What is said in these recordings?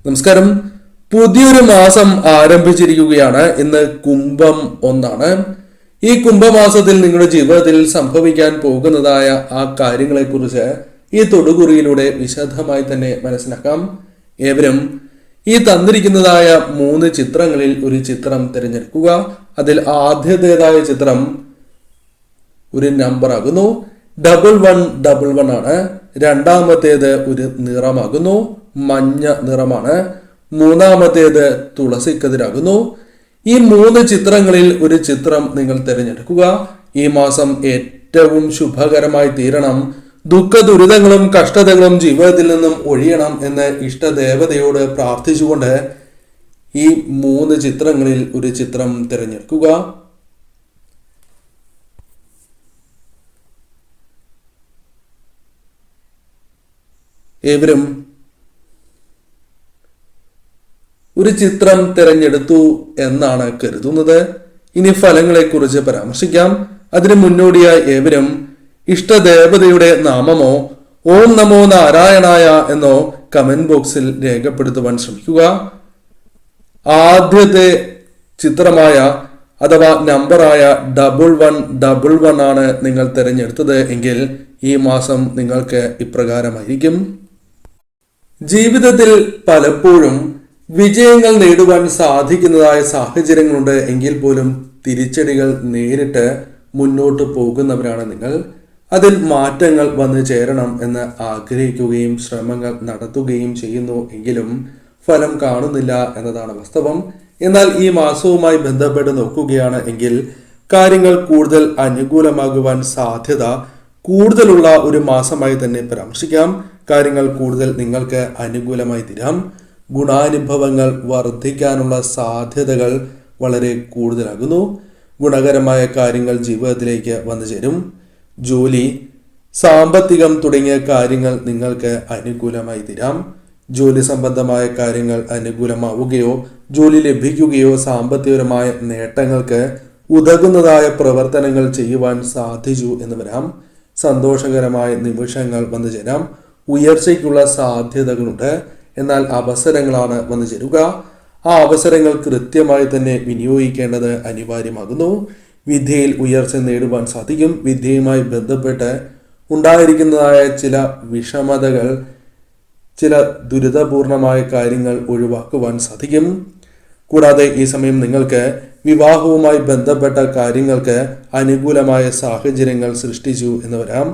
നമസ്കാരം. പുതിയൊരു മാസം ആരംഭിച്ചിരിക്കുകയാണ്. ഇന്ന് കുംഭം 1. ഈ കുംഭമാസത്തിൽ നിങ്ങളുടെ ജീവിതത്തിൽ സംഭവിക്കാൻ പോകുന്നതായ ആ കാര്യങ്ങളെക്കുറിച്ച് ഈ തൊടുകുറിയിലൂടെ വിശദമായി തന്നെ മനസ്സിലാക്കാം. ഏവരും ഈ തന്നിരിക്കുന്നതായ 3 ചിത്രങ്ങളിൽ ഒരു ചിത്രം തിരഞ്ഞെടുക്കുക. അതിൽ ആദ്യത്തേതായ ചിത്രം ഒരു നമ്പർ ആകുന്നു. 1111 ആണ്. രണ്ടാമത്തേത് ഒരു നിറമാകുന്നു, മഞ്ഞ നിറമാണ്. മൂന്നാമത്തേത് തുളസിക്കതിരാകുന്നു. ഈ 3 ചിത്രങ്ങളിൽ ഒരു ചിത്രം നിങ്ങൾ തിരഞ്ഞെടുക്കുക. ഈ മാസം ഏറ്റവും ശുഭകരമായി തീരണം. ദുഃഖ ദുരിതങ്ങളും കഷ്ടതകളും ജീവിതത്തിൽ നിന്നും ഒഴിയണം എന്ന് ഇഷ്ടദേവതയോട് പ്രാർത്ഥിച്ചുകൊണ്ട് ഈ 3 ചിത്രങ്ങളിൽ ഒരു ചിത്രം തിരഞ്ഞെടുക്കുക. ഏവരും ഒരു ചിത്രം തിരഞ്ഞെടുത്തു എന്നാണ് കരുതുന്നത്. ഇനി ഫലങ്ങളെക്കുറിച്ച് പരാമർശിക്കാം. അതിന് മുന്നോടിയായി ഏവരും ഇഷ്ടദേവതയുടെ നാമമോ ഓം നമോ നാരായണായ എന്നോ കമന്റ് ബോക്സിൽ രേഖപ്പെടുത്തുവാൻ ശ്രമിക്കുക. ആദ്യത്തെ ചിത്രമായ അഥവാ നമ്പറായ 1111 ആണ് നിങ്ങൾ തിരഞ്ഞെടുത്തത് എങ്കിൽ ഈ മാസം നിങ്ങൾക്ക് ഇപ്രകാരമായിരിക്കും. ജീവിതത്തിൽ പലപ്പോഴും വിജയങ്ങൾ നേടുവാൻ സാധിക്കുന്നതായ സാഹചര്യങ്ങളുണ്ട് എങ്കിൽ പോലും തിരിച്ചടികൾ നേരിട്ട് മുന്നോട്ട് പോകുന്നവരാണ് നിങ്ങൾ. അതിൽ മാറ്റങ്ങൾ വന്നു ചേരണം എന്ന് ആഗ്രഹിക്കുകയും ശ്രമങ്ങൾ നടത്തുകയും ചെയ്യുന്നു എങ്കിലും ഫലം കാണുന്നില്ല എന്നതാണ് വാസ്തവം. എന്നാൽ ഈ മാസവുമായി ബന്ധപ്പെട്ട് നോക്കുകയാണ് എങ്കിൽ കാര്യങ്ങൾ കൂടുതൽ അനുകൂലമാകുവാൻ സാധ്യത കൂടുതലുള്ള ഒരു മാസമായി തന്നെ പരാമർശിക്കാം. കാര്യങ്ങൾ കൂടുതൽ നിങ്ങൾക്ക് അനുകൂലമായി തീരാം. ഗുണാനുഭവങ്ങൾ വർദ്ധിക്കാനുള്ള സാധ്യതകൾ വളരെ കൂടുതലാകുന്നു. ഗുണകരമായ കാര്യങ്ങൾ ജീവിതത്തിലേക്ക് വന്നു ചേരും. ജോലി, സാമ്പത്തികം തുടങ്ങിയ കാര്യങ്ങൾ നിങ്ങൾക്ക് അനുകൂലമായി തീരാം. ജോലി സംബന്ധമായ കാര്യങ്ങൾ അനുകൂലമാവുകയോ ജോലി ലഭിക്കുകയോ സാമ്പത്തികപരമായ നേട്ടങ്ങൾക്ക് ഉതകുന്നതായ പ്രവർത്തനങ്ങൾ ചെയ്യുവാൻ സാധിച്ചു എന്ന് വരാം. സന്തോഷകരമായ നിമിഷങ്ങൾ വന്നു ചേരാം. ഉയർച്ചയ്ക്കുള്ള സാധ്യതകളുണ്ട്. എന്നാൽ അവസരങ്ങളാണ് വന്നു ചേരുക. ആ അവസരങ്ങൾ കൃത്യമായി തന്നെ വിനിയോഗിക്കേണ്ടത് അനിവാര്യമാകുന്നു. വിദ്യയിൽ ഉയർച്ച നേടുവാൻ സാധിക്കും. വിദ്യയുമായി ബന്ധപ്പെട്ട് ഉണ്ടായിരിക്കുന്നതായ ചില വിഷമതകൾ, ചില ദുരിതപൂർണമായ കാര്യങ്ങൾ ഒഴിവാക്കുവാൻ സാധിക്കും. കൂടാതെ ഈ സമയം നിങ്ങൾക്ക് വിവാഹവുമായി ബന്ധപ്പെട്ട കാര്യങ്ങൾക്ക് അനുകൂലമായ സാഹചര്യങ്ങൾ സൃഷ്ടിച്ചു എന്ന് വരാം.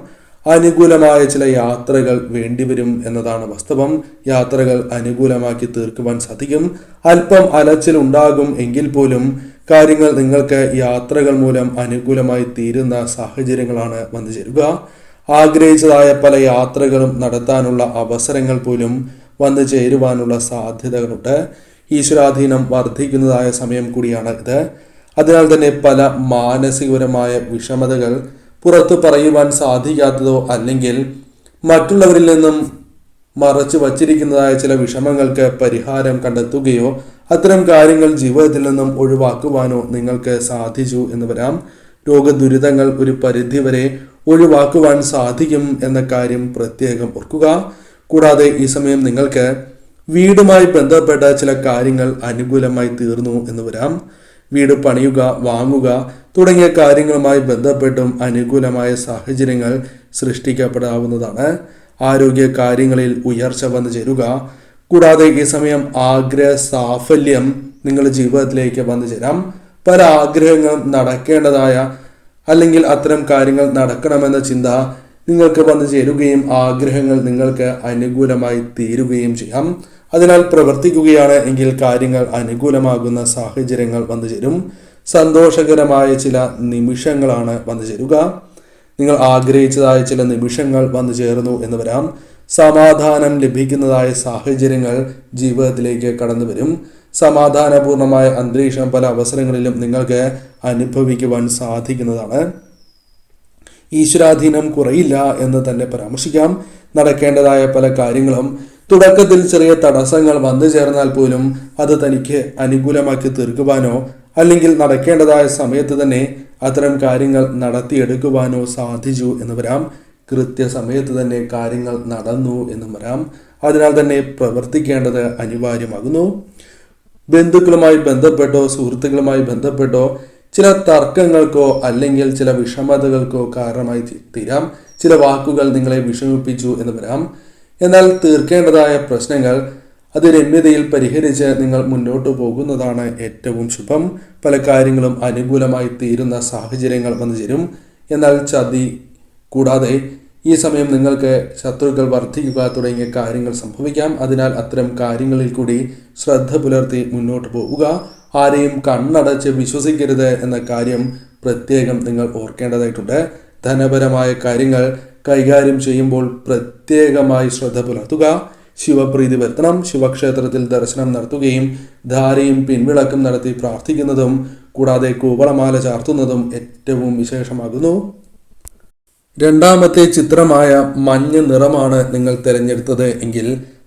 അനുകൂലമായ ചില യാത്രകൾ വേണ്ടിവരും എന്നതാണ് വാസ്തവം. യാത്രകൾ അനുകൂലമാക്കി തീർക്കുവാൻ സാധിക്കും. അല്പം അലച്ചിൽ ഉണ്ടാകും എങ്കിൽ പോലും കാര്യങ്ങൾ നിങ്ങൾക്ക് യാത്രകൾ മൂലം അനുകൂലമായി തീരുന്ന സാഹചര്യങ്ങളാണ് വന്നു ചേരുക. ആഗ്രഹിച്ചതായ പല യാത്രകളും നടത്താനുള്ള അവസരങ്ങൾ പോലും വന്നു ചേരുവാനുള്ള സാധ്യതകളുണ്ട്. ഈശ്വരാധീനം വർദ്ധിക്കുന്നതായ സമയം കൂടിയാണ് ഇത്. അതിനാൽ തന്നെ പല മാനസികപരമായ വിഷമതകൾ പുറത്തു പറയുവാൻ സാധിക്കാത്തതോ അല്ലെങ്കിൽ മറ്റുള്ളവരിൽ നിന്നും മറച്ചു വച്ചിരിക്കുന്നതായ ചില വിഷമങ്ങൾക്ക് പരിഹാരം കണ്ടെത്തുകയോ അത്തരം കാര്യങ്ങൾ ജീവിതത്തിൽ നിന്നും ഒഴിവാക്കുവാനോ നിങ്ങൾക്ക് സാധിച്ചു എന്ന് വരാം. രോഗദുരിതങ്ങൾ ഒരു പരിധിവരെ ഒഴിവാക്കുവാൻ സാധിക്കും എന്ന കാര്യം പ്രത്യേകം ഓർക്കുക. കൂടാതെ ഈ സമയം നിങ്ങൾക്ക് വീടുമായി ബന്ധപ്പെട്ട ചില കാര്യങ്ങൾ അനുകൂലമായി തീർന്നു എന്ന് വരാം. വീട് പണിയുക, വാങ്ങുക തുടങ്ങിയ കാര്യങ്ങളുമായി ബന്ധപ്പെട്ടും അനുകൂലമായ സാഹചര്യങ്ങൾ സൃഷ്ടിക്കപ്പെടാവുന്നതാണ്. ആരോഗ്യ കാര്യങ്ങളിൽ ഉയർച്ച വന്നു ചേരുക. കൂടാതെ ഈ സമയം ആഗ്രഹ സാഫല്യം നിങ്ങളുടെ ജീവിതത്തിലേക്ക് വന്നു ചേരാം. പല ആഗ്രഹങ്ങളും നടക്കേണ്ടതായ അല്ലെങ്കിൽ അത്തരം കാര്യങ്ങൾ നടക്കണമെന്ന ചിന്ത നിങ്ങൾക്ക് വന്നു ചേരുകയും ആഗ്രഹങ്ങൾ നിങ്ങൾക്ക് അനുകൂലമായി തീരുകയും ചെയ്യാം. അതിനാൽ പ്രവർത്തിക്കുകയാണ് എങ്കിൽ കാര്യങ്ങൾ അനുകൂലമാകുന്ന സാഹചര്യങ്ങൾ വന്നു ചേരും. സന്തോഷകരമായ ചില നിമിഷങ്ങളാണ് വന്നു ചേരുക. നിങ്ങൾ ആഗ്രഹിച്ചതായ ചില നിമിഷങ്ങൾ വന്നു ചേർന്നു എന്ന് വരാം. സമാധാനം ലഭിക്കുന്നതായ സാഹചര്യങ്ങൾ ജീവിതത്തിലേക്ക് കടന്നു വരും. സമാധാനപൂർണമായ അന്തരീക്ഷം പല അവസരങ്ങളിലും നിങ്ങൾക്ക് അനുഭവിക്കുവാൻ സാധിക്കുന്നതാണ്. ഈശ്വരാധീനം കുറയില്ല എന്ന് തന്നെ പരാമർശിക്കാം. നടക്കേണ്ടതായ പല കാര്യങ്ങളും തുടക്കത്തിൽ ചെറിയ തടസ്സങ്ങൾ വന്നു ചേർന്നാൽ പോലും അത് തനിക്ക് അനുകൂലമാക്കി തീർക്കുവാനോ അല്ലെങ്കിൽ നടക്കേണ്ടതായ സമയത്ത് തന്നെ അത്തരം കാര്യങ്ങൾ നടത്തിയെടുക്കുവാനോ സാധിച്ചു എന്ന് വരാം. കൃത്യസമയത്ത് തന്നെ കാര്യങ്ങൾ നടന്നു എന്നും വരാം. അതിനാൽ തന്നെ പ്രവർത്തിക്കേണ്ടത് അനിവാര്യമാകുന്നു. ബന്ധുക്കളുമായി ബന്ധപ്പെട്ടോ സുഹൃത്തുക്കളുമായി ബന്ധപ്പെട്ടോ ചില തർക്കങ്ങൾക്കോ അല്ലെങ്കിൽ ചില വിഷമതകൾക്കോ കാരണമായി തീരാം. ചില വാക്കുകൾ നിങ്ങളെ വിഷമിപ്പിച്ചു എന്ന് വരാം. എന്നാൽ തീർക്കേണ്ടതായ പ്രശ്നങ്ങൾ അത് രമ്യതയിൽ പരിഹരിച്ച് നിങ്ങൾ മുന്നോട്ട് പോകുന്നതാണ് ഏറ്റവും ശുഭം. പല കാര്യങ്ങളും അനുകൂലമായി തീരുന്ന സാഹചര്യങ്ങൾ വന്നു ചേരും. എന്നാൽ ചതി കൂടാതെ ഈ സമയം നിങ്ങൾക്ക് ശത്രുക്കൾ വർദ്ധിക്കുക തുടങ്ങിയ കാര്യങ്ങൾ സംഭവിക്കാം. അതിനാൽ അത്തരം കാര്യങ്ങളിൽ കൂടി ശ്രദ്ധ പുലർത്തി മുന്നോട്ട് പോവുക. ആരെയും കണ്ണടച്ച് വിശ്വസിക്കരുത് എന്ന കാര്യം പ്രത്യേകം നിങ്ങൾ ഓർക്കേണ്ടതായിട്ടുണ്ട്. ധനപരമായ കാര്യങ്ങൾ കൈകാര്യം ചെയ്യുമ്പോൾ പ്രത്യേകമായി ശ്രദ്ധ പുലർത്തുക. ശിവപ്രീതി വരുത്തണം. ശിവക്ഷേത്രത്തിൽ ദർശനം നടത്തുകയും ധാരയും പിൻവിളക്കും നടത്തി പ്രാർത്ഥിക്കുന്നതും കൂടാതെ കൂവളമാല ചാർത്തുന്നതും ഏറ്റവും വിശേഷമാകുന്നു. രണ്ടാമത്തെ ചിത്രമായ മഞ്ഞ നിറമാണ് നിങ്ങൾ തിരഞ്ഞെടുത്തത് എങ്കിൽ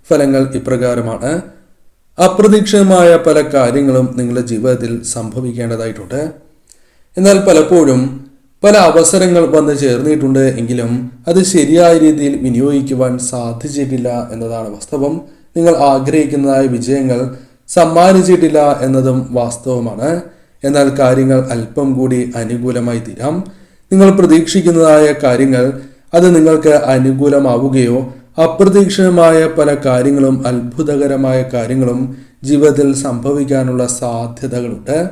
ഫലങ്ങൾ ഇപ്രകാരമാണ്. അപ്രതീക്ഷിതമായ പല കാര്യങ്ങളും നിങ്ങളുടെ ജീവിതത്തിൽ സംഭവിക്കേണ്ടതായിട്ടുണ്ട്. എന്നാൽ പലപ്പോഴും പല അവസരങ്ങൾ വന്ന് ചേർന്നിട്ടുണ്ട് എങ്കിലും അത് ശരിയായ രീതിയിൽ വിനിയോഗിക്കുവാൻ സാധിച്ചിട്ടില്ല എന്നതാണ് വാസ്തവം. നിങ്ങൾ ആഗ്രഹിക്കുന്നതായ വിജയങ്ങൾ സമ്മാനിച്ചിട്ടില്ല എന്നതും വാസ്തവമാണ്. എന്നാൽ കാര്യങ്ങൾ അല്പം കൂടി അനുകൂലമായി തീരാം. നിങ്ങൾ പ്രതീക്ഷിക്കുന്നതായ കാര്യങ്ങൾ അത് നിങ്ങൾക്ക് അനുകൂലമാവുകയോ അപ്രതീക്ഷിതമായ പല കാര്യങ്ങളും അത്ഭുതകരമായ കാര്യങ്ങളും ജീവിതത്തിൽ സംഭവിക്കാനുള്ള സാധ്യതകളുണ്ട്.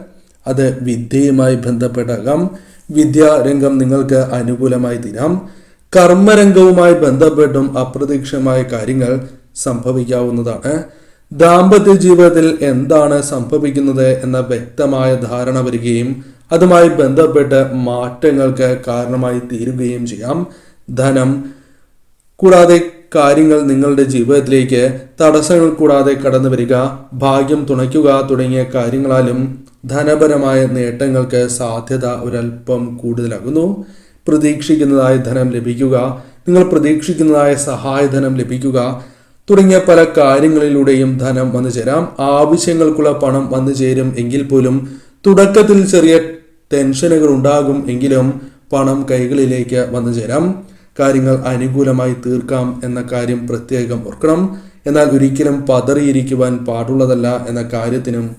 അത് വിദ്യയുമായി ബന്ധപ്പെട്ടാകാം. വിദ്യാരംഗം നിങ്ങൾക്ക് അനുകൂലമായി തീരാം. കർമ്മരംഗവുമായി ബന്ധപ്പെട്ടും അപ്രതീക്ഷിതമായ കാര്യങ്ങൾ സംഭവിക്കാവുന്നതാണ്. ദാമ്പത്യ ജീവിതത്തിൽ എന്താണ് സംഭവിക്കുന്നത് എന്ന വ്യക്തമായ ധാരണ വരികയും അതുമായി ബന്ധപ്പെട്ട് മാറ്റങ്ങൾക്ക് കാരണമായി തീരുകയും ചെയ്യാം. ധനം കൂടാതെ കാര്യങ്ങൾ നിങ്ങളുടെ ജീവിതത്തിലേക്ക് തടസ്സങ്ങൾ കൂടാതെ കടന്നു വരിക, ഭാഗ്യം തുണയ്ക്കുക തുടങ്ങിയ കാര്യങ്ങളാലും ധനപരമായ നേട്ടങ്ങൾക്ക് സാധ്യത ഒരൽപ്പം കൂടുതലാകുന്നു. പ്രതീക്ഷിക്കുന്നതായ ധനം ലഭിക്കുക, നിങ്ങൾ പ്രതീക്ഷിക്കുന്നതായ സഹായധനം ലഭിക്കുക തുടങ്ങിയ പല കാര്യങ്ങളിലൂടെയും ധനം വന്നു ചേരാം. ആവശ്യങ്ങൾക്കുള്ള പണം വന്നു ചേരും എങ്കിൽ പോലും തുടക്കത്തിൽ ചെറിയ ടെൻഷനുകൾ ഉണ്ടാകും എങ്കിലും പണം കൈകളിലേക്ക് വന്നു ചേരാം. കാര്യങ്ങൾ അനുകൂലമായി തീർക്കാം എന്ന കാര്യം പ്രത്യേകം ഓർക്കണം. എന്നാൽ ഒരിക്കലും പതറിയിരിക്കുവാൻ പാടുള്ളതല്ല എന്ന കാര്യത്തിനും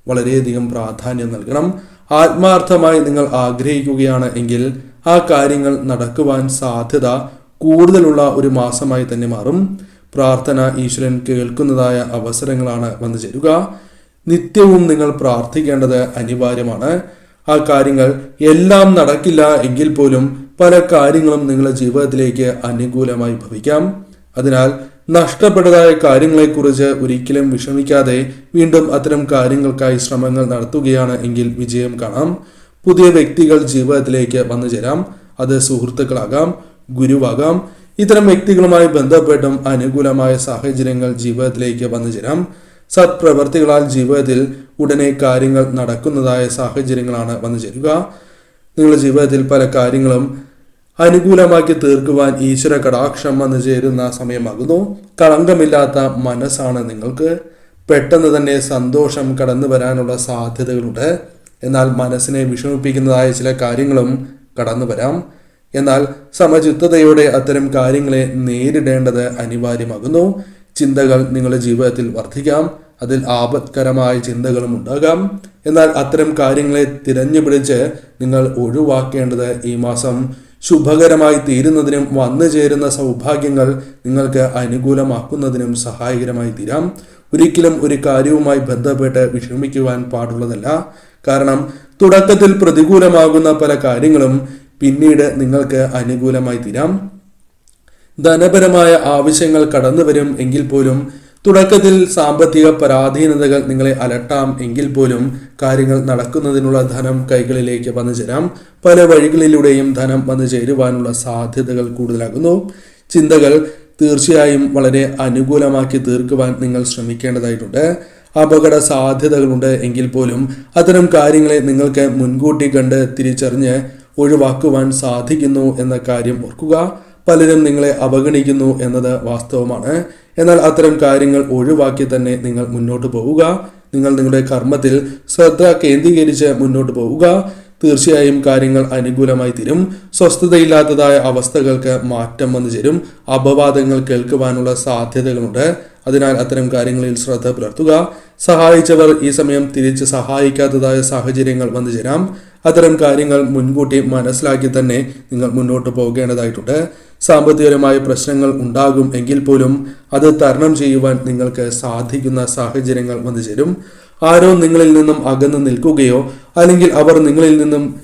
വളരെയധികം പ്രാധാന്യം നൽകണം. ആത്മാർത്ഥമായി നിങ്ങൾ ആഗ്രഹിക്കുകയാണ് എങ്കിൽ ആ കാര്യങ്ങൾ നടക്കുവാൻ സാധ്യത കൂടുതലുള്ള ഒരു മാസമായി തന്നെ മാറും. പ്രാർത്ഥന ഈശ്വരൻ കേൾക്കുന്നതായ അവസരങ്ങളാണ് വന്നു ചേരുക. നിത്യവും നിങ്ങൾ പ്രാർത്ഥിക്കേണ്ടത് അനിവാര്യമാണ്. ആ കാര്യങ്ങൾ എല്ലാം നടക്കില്ല എങ്കിൽ പോലും പല കാര്യങ്ങളും നിങ്ങളുടെ ജീവിതത്തിലേക്ക് അനുകൂലമായി ഭവിക്കാം. അതിനാൽ നഷ്ടപ്പെട്ടതായ കാര്യങ്ങളെക്കുറിച്ച് ഒരിക്കലും വിഷമിക്കാതെ വീണ്ടും അത്തരം കാര്യങ്ങൾക്കായി ശ്രമങ്ങൾ നടത്തുകയാണ് എങ്കിൽ വിജയം കാണാം. പുതിയ വ്യക്തികൾ ജീവിതത്തിലേക്ക് വന്നു ചേരാം. അത് സുഹൃത്തുക്കളാകാം, ഗുരുവാകാം. ഇത്തരം വ്യക്തികളുമായി ബന്ധപ്പെട്ടും അനുകൂലമായ സാഹചര്യങ്ങൾ ജീവിതത്തിലേക്ക് വന്നു ചേരാം. സത്പ്രവർത്തികളാൽ ജീവിതത്തിൽ ഉടനെ കാര്യങ്ങൾ നടക്കുന്നതായ സാഹചര്യങ്ങളാണ് വന്നു ചേരുക. നിങ്ങളുടെ ജീവിതത്തിൽ പല കാര്യങ്ങളും അനുകൂലമാക്കി തീർക്കുവാൻ ഈശ്വര കടാക്ഷം വന്നു ചേരുന്ന സമയമാകുന്നു. കളങ്കമില്ലാത്ത മനസ്സാണ് നിങ്ങൾക്ക്. പെട്ടെന്ന് തന്നെ സന്തോഷം കടന്നു വരാനുള്ള സാധ്യതകളുണ്ട്. എന്നാൽ മനസ്സിനെ വിഷമിപ്പിക്കുന്നതായ ചില കാര്യങ്ങളും കടന്നു വരാം. എന്നാൽ സമചിത്തതയോടെ അത്തരം കാര്യങ്ങളെ നേരിടേണ്ടത് അനിവാര്യമാകുന്നു. ചിന്തകൾ നിങ്ങളുടെ ജീവിതത്തിൽ വർദ്ധിക്കാം. അതിൽ ആപത്കരമായ ചിന്തകളും ഉണ്ടാകാം. എന്നാൽ അത്തരം കാര്യങ്ങളെ തിരഞ്ഞുപിടിച്ച് നിങ്ങൾ ഒഴിവാക്കേണ്ടത് ഈ മാസം ശുഭകരമായി തീരുന്നതിനും വന്നു ചേരുന്ന സൗഭാഗ്യങ്ങൾ നിങ്ങൾക്ക് അനുകൂലമാക്കുന്നതിനും സഹായകരമായി തീരാം. ഒരിക്കലും ഒരു കാര്യവുമായി ബന്ധപ്പെട്ട് വിഷമിക്കുവാൻ പാടുള്ളതല്ല. കാരണം തുടക്കത്തിൽ പ്രതികൂലമാകുന്ന പല കാര്യങ്ങളും പിന്നീട് നിങ്ങൾക്ക് അനുകൂലമായി തീരാം. ധനപരമായ ആവശ്യങ്ങൾ കടന്നു വരും എങ്കിൽ പോലും തുടക്കത്തിൽ സാമ്പത്തിക പരാധീനതകൾ നിങ്ങളെ അലട്ടാം എങ്കിൽ പോലും കാര്യങ്ങൾ നടക്കുന്നതിനുള്ള ധനം കൈകളിലേക്ക് വന്നു ചേരാം. പല വഴികളിലൂടെയും ധനം വന്നു ചേരുവാനുള്ള സാധ്യതകൾ കൂടുതലാകുന്നു. ചിന്തകൾ തീർച്ചയായും വളരെ അനുകൂലമാക്കി തീർക്കുവാൻ നിങ്ങൾ ശ്രമിക്കേണ്ടതായിട്ടുണ്ട്. അപകട സാധ്യതകളുണ്ട് എങ്കിൽ പോലും അത്തരം കാര്യങ്ങളെ നിങ്ങൾക്ക് മുൻകൂട്ടി കണ്ട് തിരിച്ചറിഞ്ഞ് ഒഴിവാക്കുവാൻ സാധിക്കുന്നു എന്ന കാര്യം ഓർക്കുക. പലരും നിങ്ങളെ അവഗണിക്കുന്നു എന്നത് വാസ്തവമാണ്. എന്നാൽ അത്തരം കാര്യങ്ങൾ ഒഴിവാക്കി തന്നെ നിങ്ങൾ മുന്നോട്ട് പോവുക. നിങ്ങൾ നിങ്ങളുടെ കർമ്മത്തിൽ ശ്രദ്ധ കേന്ദ്രീകരിച്ച് മുന്നോട്ട് പോവുക. തീർച്ചയായും കാര്യങ്ങൾ അനുകൂലമായി തീരും. സ്വസ്ഥതയില്ലാത്തതായ അവസ്ഥകൾക്ക് മാറ്റം വന്നു ചേരും. അപവാദങ്ങൾ കേൾക്കുവാനുള്ള സാധ്യതകളുണ്ട്. അതിനാൽ അത്തരം കാര്യങ്ങളിൽ ശ്രദ്ധ പുലർത്തുക. സഹായിച്ചവർ ഈ സമയം തിരിച്ച് സഹായിക്കാത്തതായ സാഹചര്യങ്ങൾ വന്നു ചേരാം. അത്തരം കാര്യങ്ങൾ മുൻകൂട്ടി മനസ്സിലാക്കി തന്നെ നിങ്ങൾ മുന്നോട്ട് പോകേണ്ടതായിട്ടുണ്ട്. സാമ്പത്തികപരമായ പ്രശ്നങ്ങൾ ഉണ്ടാകും എങ്കിൽ പോലും അത് തരണം ചെയ്യുവാൻ നിങ്ങൾക്ക് സാധിക്കുന്ന സാഹചര്യങ്ങൾ വന്നു ചേരും. ആരോ നിങ്ങളിൽ നിന്നും അകന്നു നിൽക്കുകയോ അല്ലെങ്കിൽ അവർ നിങ്ങളിൽ നിന്നും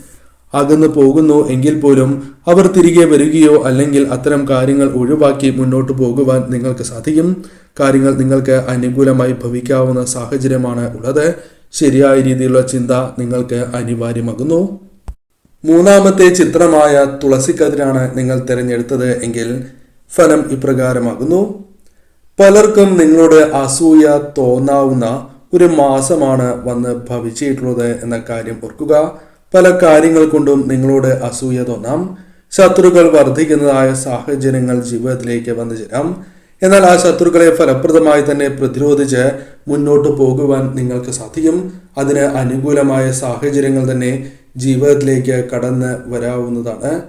അകന്നു പോകുന്നു എങ്കിൽ പോലും അവർ തിരികെ വരികയോ അല്ലെങ്കിൽ അത്തരം കാര്യങ്ങൾ ഒഴിവാക്കി മുന്നോട്ട് പോകുവാൻ നിങ്ങൾക്ക് സാധിക്കും. കാര്യങ്ങൾ നിങ്ങൾക്ക് അനുകൂലമായി ഭവിക്കാവുന്ന സാഹചര്യമാണ് ഉള്ളത്. ശരിയായ രീതിയിലുള്ള ചിന്ത നിങ്ങൾക്ക് അനിവാര്യമാകുന്നു. മൂന്നാമത്തെ ചിത്രമായ തുളസിക്കതിരാണ് നിങ്ങൾ തിരഞ്ഞെടുത്തത് എങ്കിൽ ഫലം ഇപ്രകാരമാകുന്നു. പലർക്കും നിങ്ങളോട് അസൂയ തോന്നാവുന്ന ഒരു മാസമാണ് വന്ന് ഭവിച്ചിട്ടുള്ളത് എന്ന കാര്യം ഓർക്കുക. പല കാര്യങ്ങൾ കൊണ്ടും നിങ്ങളോട് അസൂയ തോന്നാം. ശത്രുക്കൾ വർദ്ധിക്കുന്നതായ സാഹചര്യങ്ങൾ ജീവിതത്തിലേക്ക് വന്നു ചേരാം. എന്നാൽ ആ ശത്രുക്കളെ ഫലപ്രദമായി തന്നെ പ്രതിരോധിച്ച് മുന്നോട്ട് പോകുവാൻ നിങ്ങൾക്ക് സാധിക്കും. അതിന് അനുകൂലമായ സാഹചര്യങ്ങൾ തന്നെ ജീവിതത്തിലേക്ക് കടന്ന് വരാവുന്നതാണ്.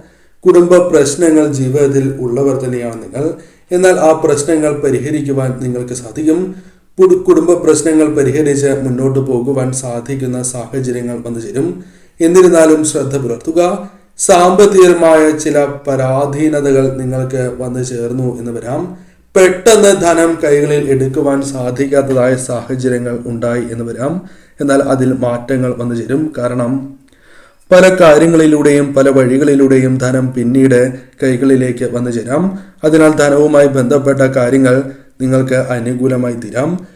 കുടുംബ പ്രശ്നങ്ങൾ ജീവിതത്തിൽ ഉള്ളവർ തന്നെയാണ് നിങ്ങൾ. എന്നാൽ ആ പ്രശ്നങ്ങൾ പരിഹരിക്കുവാൻ നിങ്ങൾക്ക് സാധിക്കും. കുടുംബ പ്രശ്നങ്ങൾ പരിഹരിച്ച് മുന്നോട്ട് പോകുവാൻ സാധിക്കുന്ന സാഹചര്യങ്ങൾ വന്നു ചേരും. എന്നിരുന്നാലും ശ്രദ്ധ പുലർത്തുക. സാമ്പത്തികമായ ചില പരാധീനതകൾ നിങ്ങൾക്ക് വന്നു ചേർന്നു എന്ന് വരാം. പെട്ടെന്ന് ധനം കൈകളിൽ എടുക്കുവാൻ സാധിക്കാത്തതായ സാഹചര്യങ്ങൾ ഉണ്ടായി എന്ന് വരാം. എന്നാൽ അതിൽ മാറ്റങ്ങൾ വന്നു ചേരും. കാരണം പല കാര്യങ്ങളിലൂടെയും പല വഴികളിലൂടെയും ധനം പിന്നീട് കൈകളിലേക്ക് വന്നു ചേരാം. അതിനാൽ ധനവുമായി ബന്ധപ്പെട്ട കാര്യങ്ങൾ നിങ്ങൾക്ക് അനുകൂലമായി തീരാം.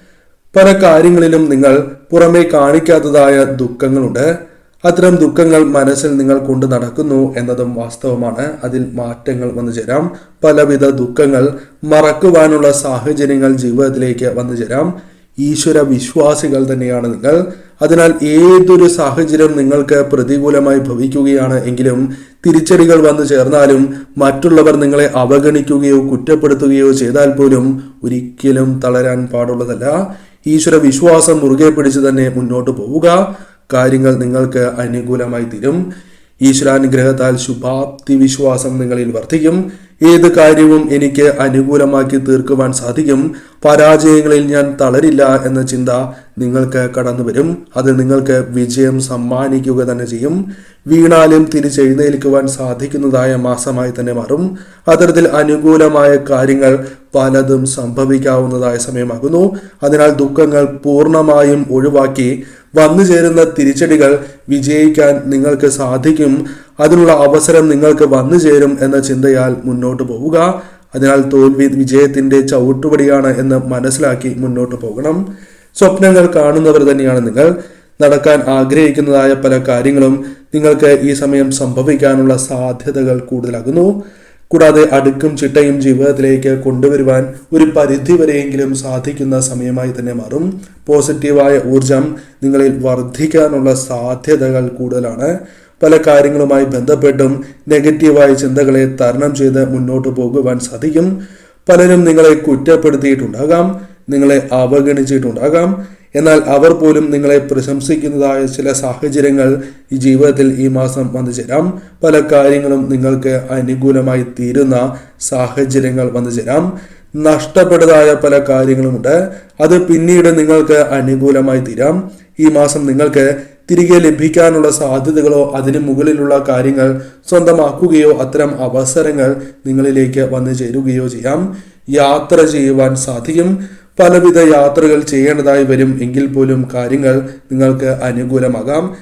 പല കാര്യങ്ങളിലും നിങ്ങൾ പുറമേ കാണിക്കാത്തതായ ദുഃഖങ്ങളുണ്ട്. അത്തരം ദുഃഖങ്ങൾ മനസ്സിൽ നിങ്ങൾ കൊണ്ട് നടക്കുന്നു എന്നതും വാസ്തവമാണ്. അതിൽ മാറ്റങ്ങൾ വന്നു ചേരാം. പലവിധ ദുഃഖങ്ങൾ മറക്കുവാനുള്ള സാഹചര്യങ്ങൾ ജീവിതത്തിലേക്ക് വന്നു ചേരാം. ഈശ്വര വിശ്വാസികൾ തന്നെയാണ് നിങ്ങൾ. അതിനാൽ ഏതൊരു സാഹചര്യം നിങ്ങൾക്ക് പ്രതികൂലമായി ഭവിക്കുകയാണ് എങ്കിലും തിരിച്ചടികൾ വന്നു ചേർന്നാലും മറ്റുള്ളവർ നിങ്ങളെ അവഗണിക്കുകയോ കുറ്റപ്പെടുത്തുകയോ ചെയ്താൽ പോലും ഒരിക്കലും തളരാൻ പാടുള്ളതല്ല. ഈശ്വര വിശ്വാസം മുറുകെ പിടിച്ച് തന്നെ മുന്നോട്ട് പോവുക. കാര്യങ്ങൾ നിങ്ങൾക്ക് അനുകൂലമായി തീരും. ഈശ്വരാനുഗ്രഹത്താൽ ശുഭാപ്തി വിശ്വാസം നിങ്ങളിൽ വർദ്ധിക്കും. ഏത് കാര്യവും എനിക്ക് അനുകൂലമാക്കി തീർക്കുവാൻ സാധിക്കും. പരാജയങ്ങളിൽ ഞാൻ തളരില്ല എന്ന ചിന്ത നിങ്ങൾക്ക് കടന്നു വരും. അത് നിങ്ങൾക്ക് വിജയം സമ്മാനിക്കുക തന്നെ ചെയ്യും. വീണാലും തിരിച്ചെഴുന്നേൽക്കുവാൻ സാധിക്കുന്നതായ മാസമായി തന്നെ മാറും. അത്തരത്തിൽ അനുകൂലമായ കാര്യങ്ങൾ പലതും സംഭവിക്കാവുന്നതായ സമയമാകുന്നു. അതിനാൽ ദുഃഖങ്ങൾ പൂർണ്ണമായും ഒഴിവാക്കി വന്നു ചേരുന്ന തിരിച്ചടികൾ വിജയിക്കാൻ നിങ്ങൾക്ക് സാധിക്കും. അതിനുള്ള അവസരം നിങ്ങൾക്ക് വന്നു ചേരും എന്ന ചിന്തയാൽ മുന്നോട്ട് പോവുക. അതിനാൽ തോൽവി വിജയത്തിന്റെ ചവിട്ടുപടിയാണ് എന്ന് മനസ്സിലാക്കി മുന്നോട്ട് പോകണം. സ്വപ്നങ്ങൾ കാണുന്നവർ തന്നെയാണ് നിങ്ങൾ. നടക്കാൻ ആഗ്രഹിക്കുന്നതായ പല കാര്യങ്ങളും നിങ്ങൾക്ക് ഈ സമയം സംഭവിക്കാനുള്ള സാധ്യതകൾ കൂടുതലാകുന്നു. കൂടാതെ അടുക്കും ചിട്ടയും ജീവിതത്തിലേക്ക് കൊണ്ടുവരുവാൻ ഒരു പരിധിവരെയെങ്കിലും സാധിക്കുന്ന സമയമായി തന്നെ മാറും. പോസിറ്റീവായ ഊർജം നിങ്ങളിൽ വർദ്ധിക്കാനുള്ള സാധ്യതകൾ കൂടുതലാണ്. പല കാര്യങ്ങളുമായി ബന്ധപ്പെട്ടും നെഗറ്റീവായ ചിന്തകളെ തരണം ചെയ്ത് മുന്നോട്ട് പോകുവാൻ സാധിക്കും. പലരും നിങ്ങളെ കുറ്റപ്പെടുത്തിയിട്ടുണ്ടാകാം, നിങ്ങളെ അവഗണിച്ചിട്ടുണ്ടാകാം. എന്നാൽ അവർ പോലും നിങ്ങളെ പ്രശംസിക്കുന്നതായ ചില സാഹചര്യങ്ങൾ ഈ ജീവിതത്തിൽ ഈ മാസം വന്നു ചേരാം. പല കാര്യങ്ങളും നിങ്ങൾക്ക് അനുകൂലമായി തീരുന്ന സാഹചര്യങ്ങൾ വന്നു ചേരാം. നഷ്ടപ്പെട്ടതായ പല കാര്യങ്ങളുമുണ്ട്. അത് പിന്നീട് നിങ്ങൾക്ക് അനുകൂലമായി തീരാം. ഈ മാസം നിങ്ങൾക്ക് തിരികെ ലഭിക്കാനുള്ള സാധ്യതകളോ അതിനു മുകളിലുള്ള കാര്യങ്ങൾ സ്വന്തമാക്കുകയോ അത്തരം അവസരങ്ങൾ നിങ്ങളിലേക്ക് വന്നു ചേരുകയോ ചെയ്യാം. യാത്ര ചെയ്യുവാൻ സാധിക്കും. പലവിധ യാത്രകൾ ചെയ്യേണ്ടതായി വരും എങ്കിൽ പോലും കാര്യങ്ങൾ നിങ്ങൾക്ക് അനുകൂലമാകാം.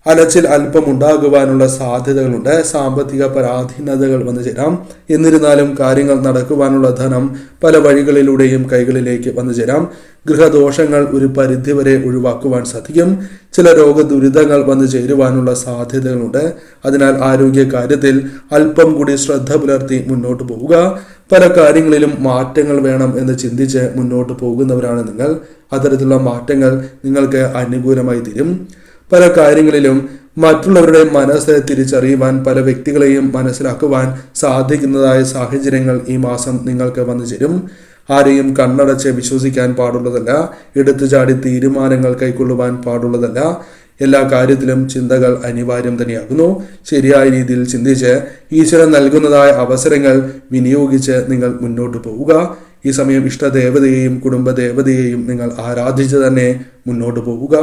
അലച്ചിൽ അല്പം ഉണ്ടാകുവാനുള്ള സാധ്യതകളുണ്ട്. സാമ്പത്തിക പരാധീനതകൾ വന്നു ചേരാം. എന്നിരുന്നാലും കാര്യങ്ങൾ നടക്കുവാനുള്ള ധനം പല വഴികളിലൂടെയും കൈകളിലേക്ക് വന്നു ചേരാം. ഗൃഹദോഷങ്ങൾ ഒരു പരിധിവരെ ഒഴിവാക്കുവാൻ സാധിക്കും. ചില രോഗദുരിതങ്ങൾ വന്നു ചേരുവാനുള്ള സാധ്യതകളുണ്ട്. അതിനാൽ ആരോഗ്യ കാര്യത്തിൽ അല്പം കൂടി ശ്രദ്ധ പുലർത്തി മുന്നോട്ട് പോവുക. പല കാര്യങ്ങളിലും മാറ്റങ്ങൾ വേണം എന്ന് ചിന്തിച്ച് മുന്നോട്ട് പോകുന്നവരാണ് നിങ്ങൾ. അത്തരത്തിലുള്ള മാറ്റങ്ങൾ നിങ്ങൾക്ക് അനുകൂലമായി തീരും. പല കാര്യങ്ങളിലും മറ്റുള്ളവരുടെ മനസ്സ് തിരിച്ചറിയുവാൻ പല വ്യക്തികളെയും മനസ്സിലാക്കുവാൻ സാധിക്കുന്നതായ സാഹചര്യങ്ങൾ ഈ മാസം നിങ്ങൾക്ക് വന്നു ചേരും. ആരെയും കണ്ണടച്ച് വിശ്വസിക്കാൻ പാടുള്ളതല്ല. എടുത്തുചാടി തീരുമാനങ്ങൾ കൈക്കൊള്ളുവാൻ പാടുള്ളതല്ല. എല്ലാ കാര്യത്തിലും ചിന്തകൾ അനിവാര്യം തന്നെയാകുന്നു. ശരിയായ രീതിയിൽ ചിന്തിച്ച് ഈശ്വരൻ നൽകുന്നതായ അവസരങ്ങൾ വിനിയോഗിച്ച് നിങ്ങൾ മുന്നോട്ട് പോവുക. ഈ സമയം ഇഷ്ടദേവതയെയും കുടുംബദേവതയെയും നിങ്ങൾ ആരാധിച്ച് തന്നെ മുന്നോട്ട് പോവുക.